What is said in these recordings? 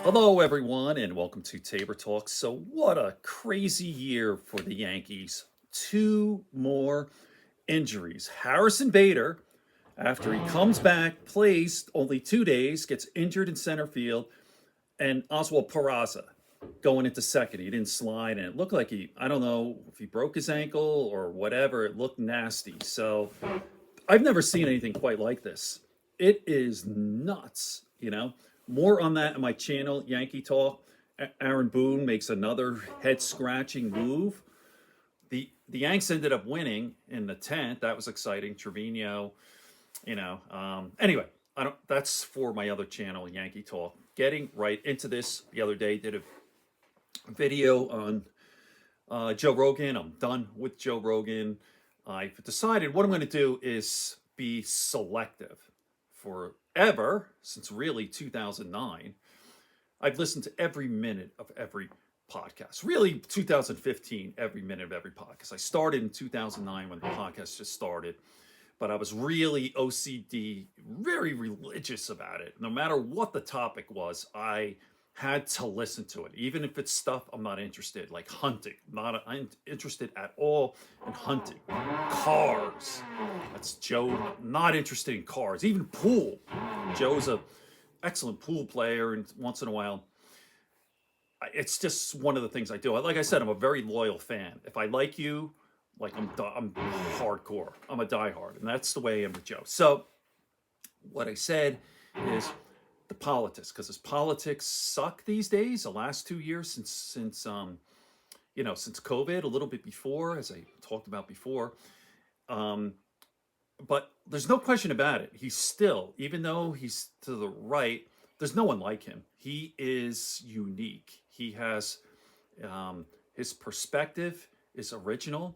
Hello, everyone, and welcome to Tabor Talk. So, what a crazy year for the Yankees. Two more injuries. Harrison Bader, after he comes back, plays only 2 days, gets injured in center field, and Oswald Peraza going into second. He didn't slide, and it looked like I don't know if he broke his ankle or whatever. It looked nasty. So, I've never seen anything quite like this. It is nuts. More on that on my channel, Yankee Talk. Aaron Boone makes another head scratching move. The Yanks ended up winning in the 10th. That was exciting. Anyway, I don't. That's for my other channel, Yankee Talk. Getting right into this. The other day, did a video on Joe Rogan. I'm done with Joe Rogan. I've decided what I'm going to do is be selective. Forever, since really 2009, I've listened to every minute of every podcast. Really, 2015, every minute of every podcast. I started in 2009 when the podcast just started, but I was really OCD, very religious about it. No matter what the topic was, I had to listen to it, even if it's stuff I'm not interested, like hunting. I'm interested at all in hunting. Cars. That's Joe. Not interested in cars. Even pool. Joe's a excellent pool player, and once in a while, it's just one of the things I do. Like I said, I'm a very loyal fan. If I like you, like I'm hardcore. I'm a diehard, and that's the way I am with Joe. So, what I said is the politics, because his politics suck these days. The last 2 years since COVID, a little bit before, as I talked about before. But there's no question about it. He's still, even though he's to the right, there's no one like him. He is unique. He has his perspective is original.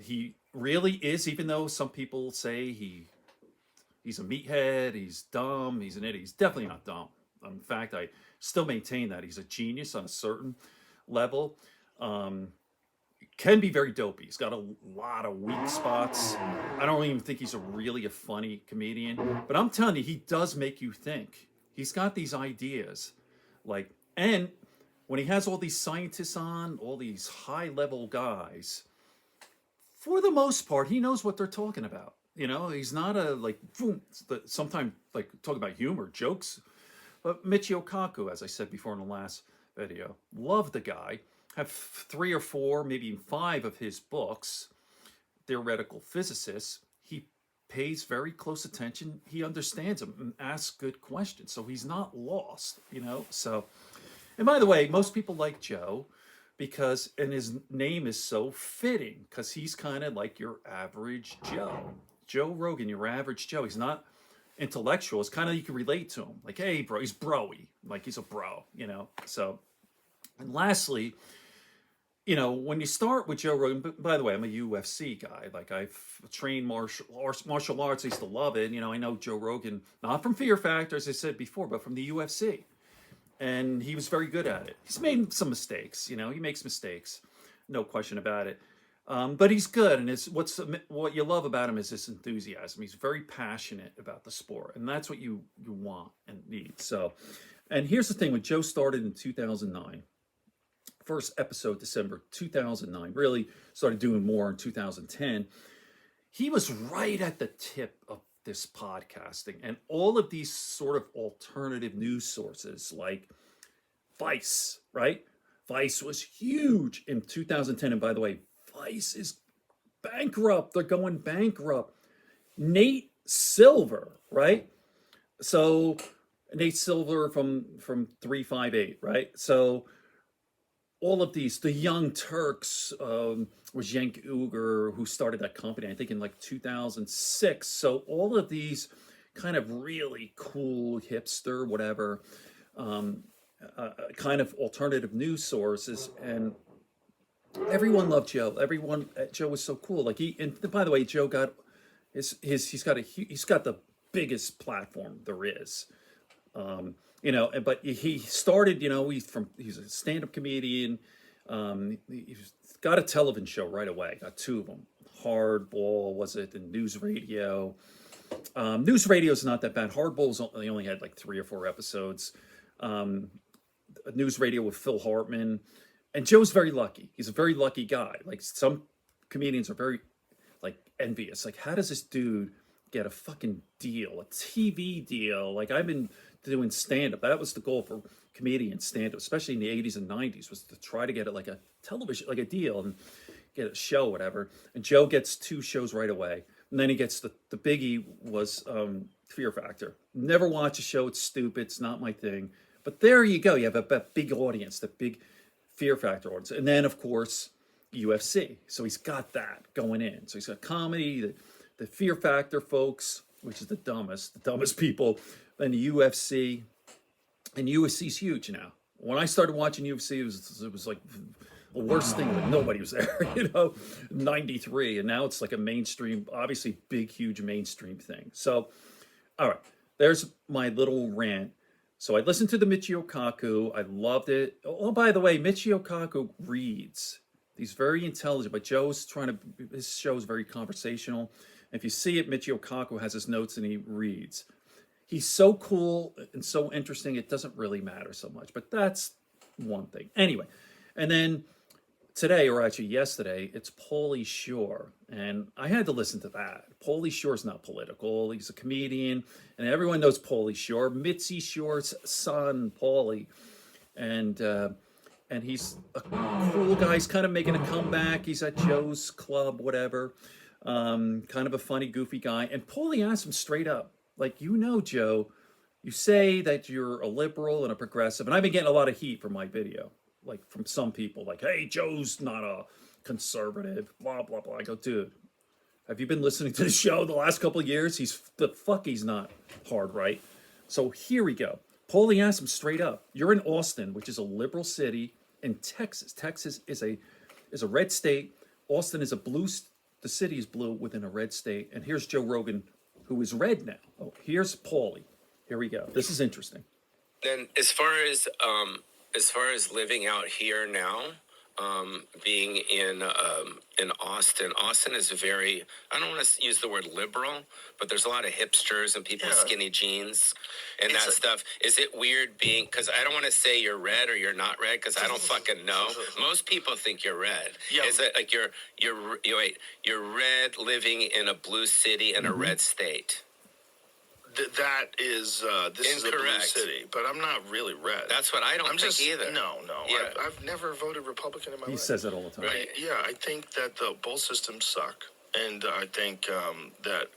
He really is, even though some people say he's a meathead, he's dumb, he's an idiot. He's definitely not dumb. In fact, I still maintain that he's a genius on a certain level. Can be very dopey. He's got a lot of weak spots. I don't even think he's really a funny comedian, but I'm telling you, he does make you think. He's got these ideas, and when he has all these scientists on, all these high level guys, for the most part, he knows what they're talking about. He's not a boom. Sometimes talk about humor, jokes. But Michio Kaku, as I said before in the last video, love the guy. Have 3 or 4, maybe even 5 of his books. Theoretical physicist. He pays very close attention. He understands them and asks good questions. So he's not lost. So, and by the way, most people like Joe and his name is so fitting because he's kind of like your average Joe. Joe Rogan, your average Joe. He's not intellectual. It's kind of, you can relate to him. Like, hey, bro, he's broy. Like, he's a bro. So, and lastly, when you start with Joe Rogan, by the way, I'm a UFC guy. Like, I've trained martial arts. I used to love it. I know Joe Rogan, not from Fear Factor, as I said before, but from the UFC. And he was very good at it. He's made some mistakes. He makes mistakes. No question about it. But he's good. And what you love about him is his enthusiasm. He's very passionate about the sport. And that's what you want and need. So, and here's the thing. When Joe started in 2009, first episode, December 2009, really started doing more in 2010. He was right at the tip of this podcasting and all of these sort of alternative news sources like Vice, right? Vice was huge in 2010. And by the way, Vice is bankrupt. They're going bankrupt. Nate Silver, right? So Nate Silver from 358, right? So all of these, the Young Turks, was Cenk Uygur, who started that company, I think in 2006. So all of these kind of really cool hipster, whatever, kind of alternative news sources, and everyone loved Joe. Joe was so cool. And by the way, Joe got he's got the biggest platform there is. But he started, he's a stand-up comedian. He's got a television show right away. Got 2 of them. Hardball, was it? And News Radio. News Radio is not that bad. Hardball they only had 3 or 4 episodes. news radio with Phil Hartman. And Joe's very lucky. He's a very lucky guy. Like some comedians are very like envious. Like, how does this dude get a fucking deal, a TV deal? Like, I've been doing stand up. That was the goal for comedian stand up, especially in the 80s and 90s, was to try to get it like a television, like a deal and get a show, whatever. And Joe gets 2 shows right away. And then he gets the biggie was Fear Factor. Never watch a show. It's stupid. It's not my thing. But there you go. You have a big audience, the big Fear Factor audience. And then, of course, UFC. So he's got that going in. So he's got comedy, the Fear Factor folks, which is the dumbest people, then the UFC. And UFC's huge now. When I started watching UFC, it was like the worst thing when nobody was there, 93. And now it's like a mainstream, obviously big, huge mainstream thing. So, all right, there's my little rant. So I listened to the Michio Kaku. I loved it. Oh, by the way, Michio Kaku reads. He's very intelligent, but Joe's his show is very conversational. If you see it, Michio Kaku has his notes and he reads. He's so cool and so interesting, it doesn't really matter so much. But that's one thing. Anyway, and then today, or actually yesterday, it's Pauly Shore. And I had to listen to that. Pauly Shore's not political. He's a comedian. And everyone knows Pauly Shore. Mitzi Shore's son, Pauly. And he's a cool guy. He's kind of making a comeback. He's at Joe's club, whatever. Kind of a funny, goofy guy. And Pauly asked him straight up, like, Joe, you say that you're a liberal and a progressive. And I've been getting a lot of heat for my video, like from some people, like, hey, Joe's not a conservative, blah, blah, blah. I go, dude, have you been listening to the show the last couple of years? He's not hard right. So here we go. Pauly asked him straight up, you're in Austin, which is a liberal city, in Texas. Texas is a red state. Austin is the city is blue within a red state. And here's Joe Rogan, who is red now. Oh, here's Pauly. Here we go. This is interesting. Then as far as living out here now, being in Austin. Austin is very, I don't want to use the word liberal, but there's a lot of hipsters and people with skinny jeans and that stuff. Is it weird being, because I don't want to say you're red or you're not red, because I don't fucking know. Most people think you're red. Yeah. Is it like you're red living in a blue city in a red state? That is, this is a blue city, but I'm not really red. That's what I don't think either. No. Yeah. I've never voted Republican in my life. He says it all the time. Right. I think that both systems suck. And I think that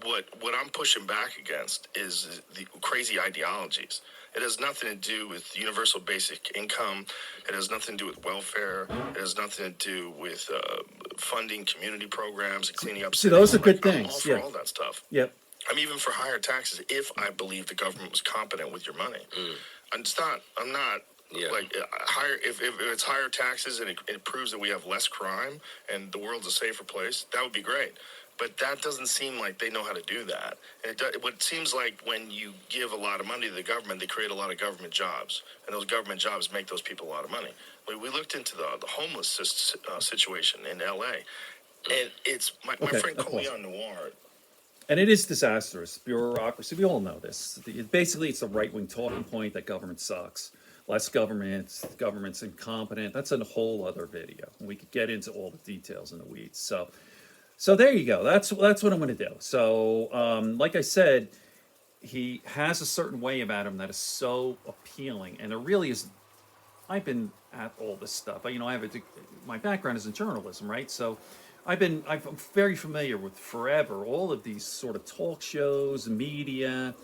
what I'm pushing back against is the crazy ideologies. It has nothing to do with universal basic income. It has nothing to do with welfare. It has nothing to do with funding community programs and cleaning up. See, those are good things. I'm all for all that stuff. Yep. I'm even for higher taxes if I believe the government was competent with your money. I'm not like higher. If it's higher taxes and it proves that we have less crime and the world's a safer place, that would be great. But that doesn't seem like they know how to do that. And what seems like when you give a lot of money to the government, they create a lot of government jobs, and those government jobs make those people a lot of money. We looked into the homeless situation in L.A. And it's my friend Coleon Noir. And it is disastrous. Bureaucracy, we all know this. Basically, it's a right-wing talking point that government sucks. Less government's incompetent. That's a whole other video. We could get into all the details in the weeds. So there you go. That's what I'm going to do. So, like I said, he has a certain way about him that is so appealing. And it really is. I've been at all this stuff. My background is in journalism, right? So I'm very familiar with forever all of these sort of talk shows, media,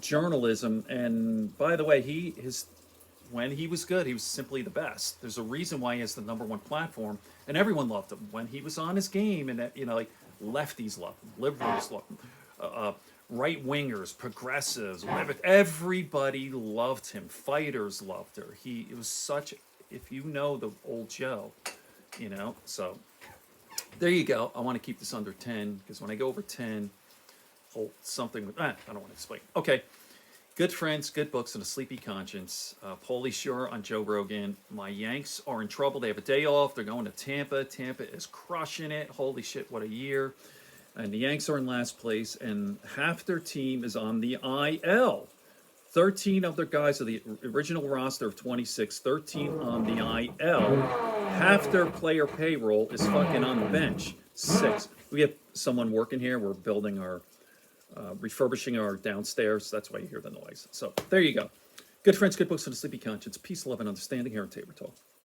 journalism. And by the way, when he was good, he was simply the best. There's a reason why he has the #1 platform, and everyone loved him when he was on his game. And like lefties loved him, liberals loved him, right wingers, progressives, whatever. Everybody loved him. Fighters loved her. It was such. If you know the old Joe, so. There you go. I want to keep this under 10 because when I go over 10, something with I don't want to explain. Okay. Good friends, good books, and a sleepy conscience. Pauly Shore on Joe Rogan. My Yanks are in trouble. They have a day off. They're going to Tampa. Tampa is crushing it. Holy shit, what a year. And the Yanks are in last place, and half their team is on the IL. 13 of their guys of the original roster of 26, 13 on the IL. Half their player payroll is fucking on the bench. 6. We have someone working here. We're building our, refurbishing our downstairs. That's why you hear the noise. So there you go. Good friends, good books, and a sleepy conscience. Peace, love, and understanding here on Tabor Talk.